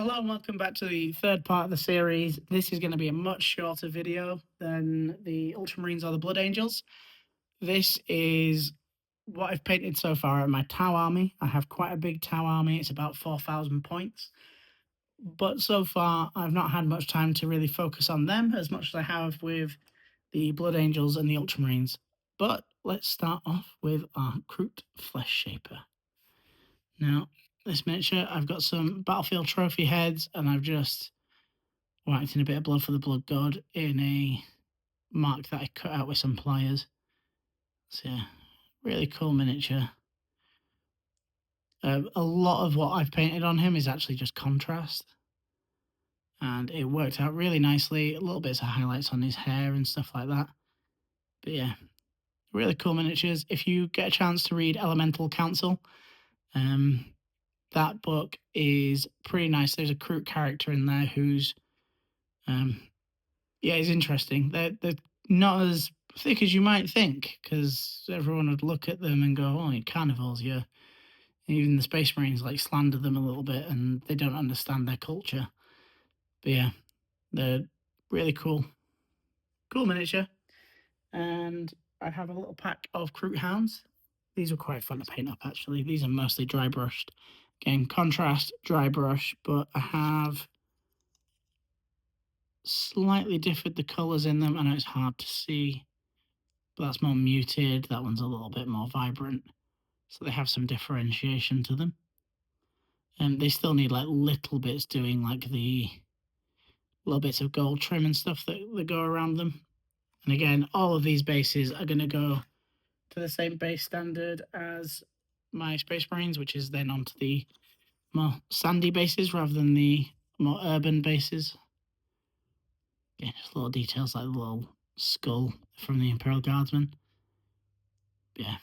Hello and welcome back to the third part of the series. This is going to be a much shorter video than the Ultramarines or the Blood Angels. This is what I've painted so far in my Tau army. I have quite a big Tau army. It's about 4,000 points. But so far, I've not had much time to really focus on them as much as I have with the Blood Angels and the Ultramarines. But let's start off with our Kroot Flesh Shaper. Now, this miniature, I've got some battlefield trophy heads, and I've just whacked in a bit of blood for the blood god in a mark that I cut out with some pliers. So yeah, really cool miniature. A lot of what I've painted on him is actually just contrast, and it worked out really nicely. A little bits of highlights on his hair and stuff like that. But yeah, really cool miniatures. If you get a chance to read Elemental Council, that book is pretty nice. There's a Kroot character in there who's, yeah, he's interesting. They're not as thick as you might think, because everyone would look at them and go, "Oh, you're carnivores, yeah." Even the Space Marines like slander them a little bit, and they don't understand their culture. But yeah, they're really cool miniature. And I have a little pack of Kroot Hounds. These were quite fun to paint up, actually. These are mostly dry brushed. Again, contrast, dry brush, but I have slightly differed the colours in them. I know it's hard to see, but that's more muted. That one's a little bit more vibrant. So they have some differentiation to them. And they still need like little bits doing, like the little bits of gold trim and stuff that go around them. And again, all of these bases are going to go to the same base standard as my Space Marines, which is then onto the more sandy bases rather than the more urban bases. Yeah, just little details like the little skull from the Imperial Guardsmen. Yeah,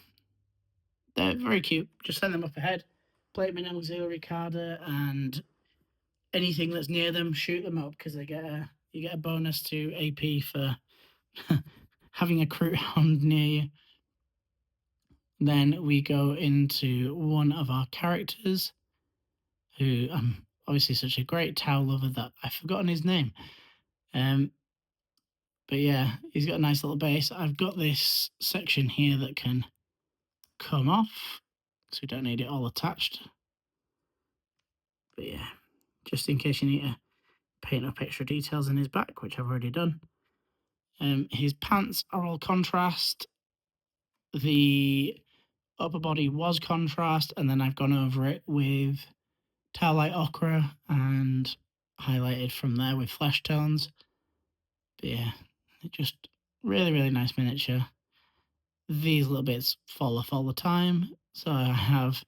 they're very cute. Just send them up ahead, plate them in auxiliary carder, and anything that's near them, shoot them up, because you get a bonus to AP for having a Kroot Hound near you. Then we go into one of our characters, who I'm obviously such a great Tau lover that I've forgotten his name. But yeah, he's got a nice little base. I've got this section here that can come off, so we don't need it all attached. But yeah, just in case you need to paint up extra details in his back, which I've already done. His pants are all contrast. The upper body was contrast, and then I've gone over it with Tarlight Ochre and highlighted from there with flesh tones. But yeah, just really, really nice miniature. These little bits fall off all the time, so I have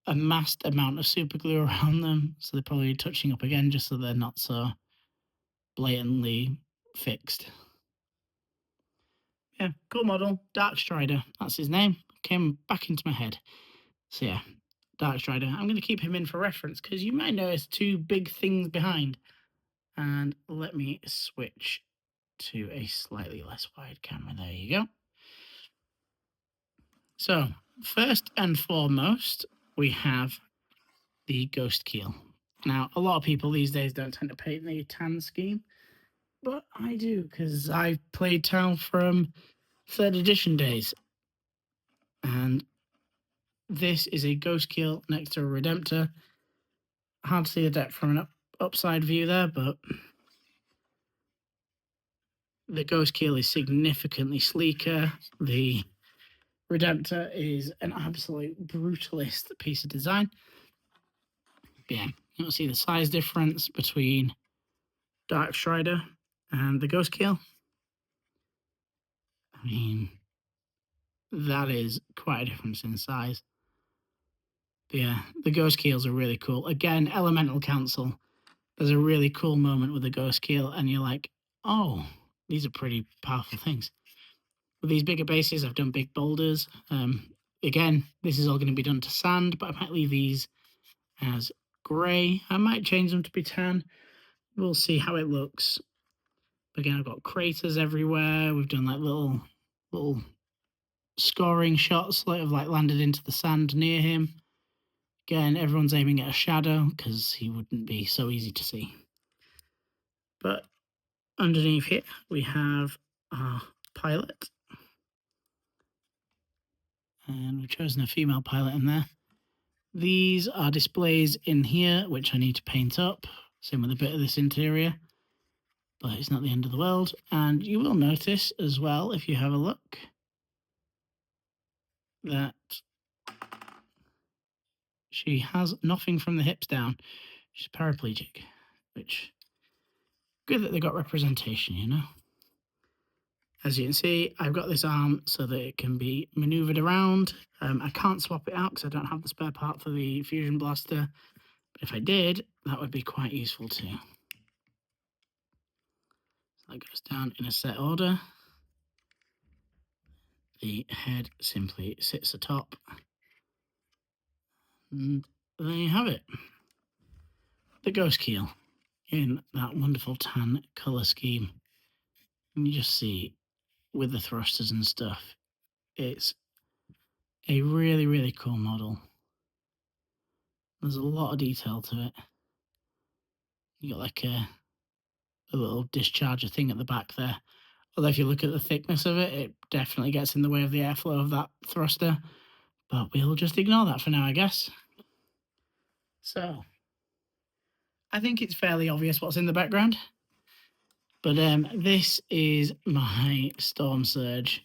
a massed amount of super glue around them, so they're probably touching up again just so they're not so blatantly fixed. Yeah, cool model. Darkstrider, that's his name. Came back into my head. So yeah, Darkstrider. I'm going to keep him in for reference because you might notice two big things behind. And let me switch to a slightly less wide camera. There you go. So first and foremost, we have the Ghostkeel. Now, a lot of people these days don't tend to paint the tan scheme, but I do, because I played Tau from 3rd edition days. And this is a Ghostkeel next to a Redemptor. Hard to see the depth from an upside view there, but the Ghostkeel is significantly sleeker. The Redemptor is an absolute brutalist piece of design. Yeah, you don't see the size difference between Darkstrider and the Ghostkeel. I mean, that is quite a difference in size. But yeah, the Ghostkeels are really cool. Again, Elemental Council. There's a really cool moment with the Ghostkeel, and you're like, oh, these are pretty powerful things. With these bigger bases, I've done big boulders. Again, this is all going to be done to sand, but I might leave these as grey. I might change them to be tan. We'll see how it looks. Again, I've got craters everywhere. We've done like little scoring shots that have like landed into the sand near him. Again, everyone's aiming at a shadow because he wouldn't be so easy to see. But underneath here, we have our pilot. And we've chosen a female pilot in there. These are displays in here, which I need to paint up. Same with a bit of this interior. But it's not the end of the world. And you will notice as well, if you have a look, that she has nothing from the hips down. She's paraplegic, which, good that they got representation, you know. As you can see, I've got this arm so that it can be maneuvered around. I can't swap it out because I don't have the spare part for the fusion blaster. But if I did, that would be quite useful too. So that goes down in a set order. The head simply sits atop. And there you have it. The Ghostkeel in that wonderful tan colour scheme. And you just see with the thrusters and stuff, it's a really, really cool model. There's a lot of detail to it. You got like a little discharger thing at the back there. Although if you look at the thickness of it, it definitely gets in the way of the airflow of that thruster. But we'll just ignore that for now, I guess. So, I think it's fairly obvious what's in the background. But this is my Stormsurge.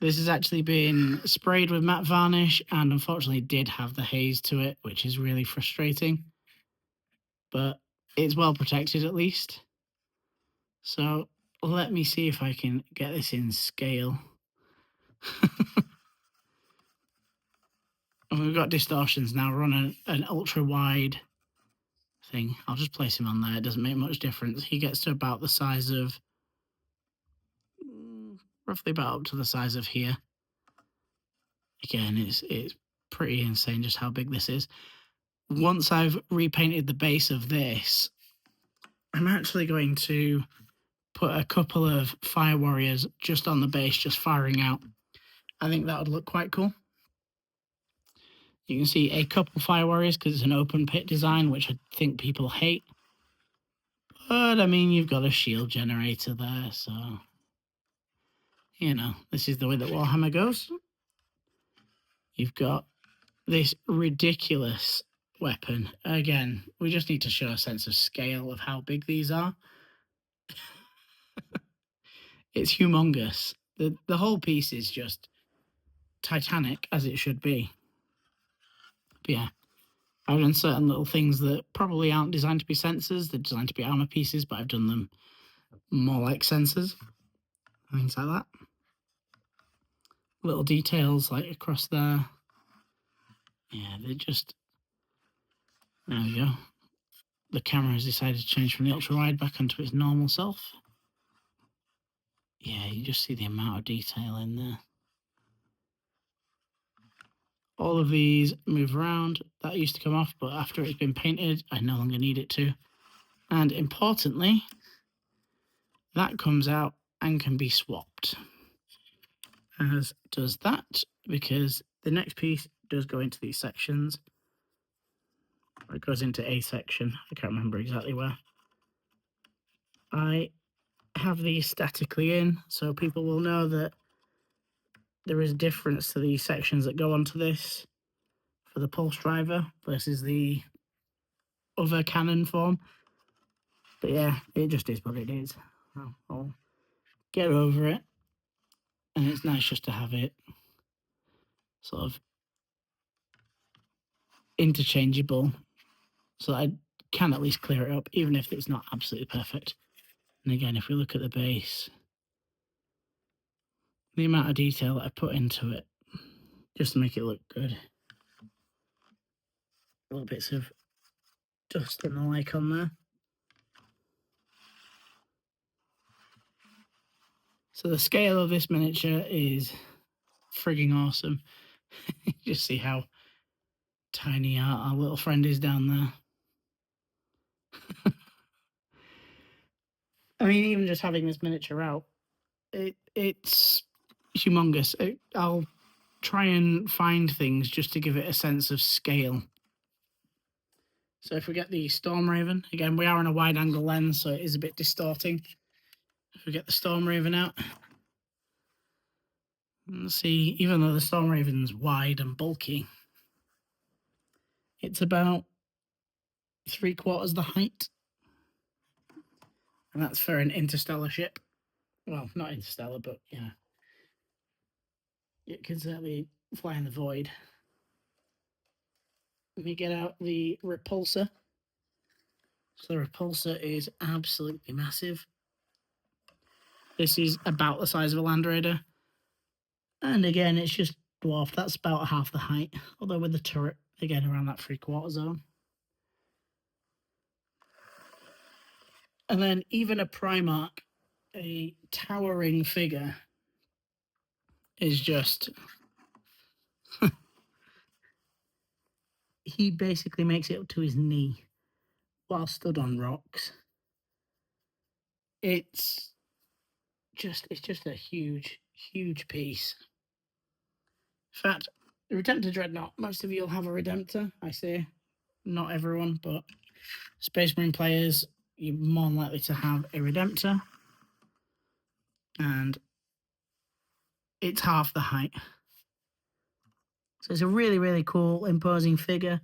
This has actually been sprayed with matte varnish and unfortunately did have the haze to it, which is really frustrating. But it's well protected at least. So let me see if I can get this in scale. And we've got distortions now. We're on an ultra wide thing. I'll just place him on there. It doesn't make much difference. He gets to about the size of, roughly about up to the size of here. Again, it's pretty insane just how big this is. Once I've repainted the base of this, I'm actually going to put a couple of fire warriors just on the base, just firing out. I think that would look quite cool. You can see a couple fire warriors because it's an open pit design, which I think people hate. But I mean, you've got a shield generator there, so you know, this is the way that Warhammer goes. You've got this ridiculous weapon. Again, we just need to show a sense of scale of how big these are. It's humongous. The whole piece is just titanic, as it should be. But yeah, I've done certain little things that probably aren't designed to be sensors. They're designed to be armor pieces, but I've done them more like sensors. Things like that. Little details like across there. Yeah, they're just... There we go. The camera has decided to change from the ultra wide back onto its normal self. Yeah, you just see the amount of detail in there. All of these move around. That used to come off, but after it's been painted, I no longer need it to. And importantly, that comes out and can be swapped. As does that, because the next piece does go into these sections. It goes into a section. I can't remember exactly where. I have these statically in, so people will know that there is a difference to the sections that go onto this for the pulse driver versus the other cannon form. But yeah, it just is what it is. I'll get over it. And it's nice just to have it sort of interchangeable so that I can at least clear it up, even if it's not absolutely perfect. And again, if we look at the base, the amount of detail that I put into it just to make it look good. Little bits of dust and the like on there. So the scale of this miniature is frigging awesome. You just see how tiny our little friend is down there. I mean, even just having this miniature out, it's humongous. I'll try and find things just to give it a sense of scale. So if we get the Stormraven, again, we are on a wide angle lens, so it is a bit distorting. If we get the Stormraven out, let's see, even though the Stormraven's wide and bulky, it's about 3/4 the height. And that's for an interstellar ship. Well, not interstellar, but, you know, it can certainly fly in the void. Let me get out the Repulsor. So the Repulsor is absolutely massive. This is about the size of a Land Raider. And again, it's just dwarfed. That's about half the height. Although with the turret, again, around that 3/4 zone. And then even a Primarch, a towering figure, is just... he basically makes it up to his knee while stood on rocks. It's just a huge, huge piece. In fact, the Redemptor Dreadnought, most of you will have a Redemptor, I say. Not everyone, but Space Marine players, you're more than likely to have a Redemptor. And it's half the height. So it's a really, really cool, imposing figure.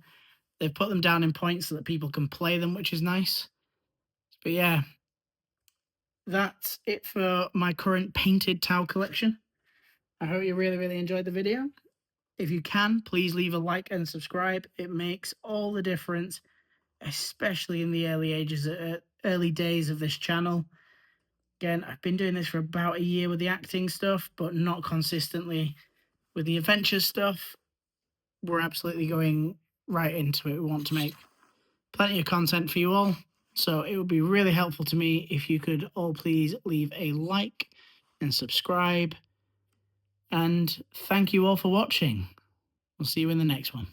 They've put them down in points so that people can play them, which is nice. But yeah, that's it for my current painted Tau collection. I hope you really, really enjoyed the video. If you can, please leave a like and subscribe. It makes all the difference, especially in the early days of this channel. Again, I've been doing this for about a year with the acting stuff, but not consistently with the adventure stuff. We're absolutely going right into it. We want to make plenty of content for you all. So it would be really helpful to me if you could all please leave a like and subscribe. And thank you all for watching. We'll see you in the next one.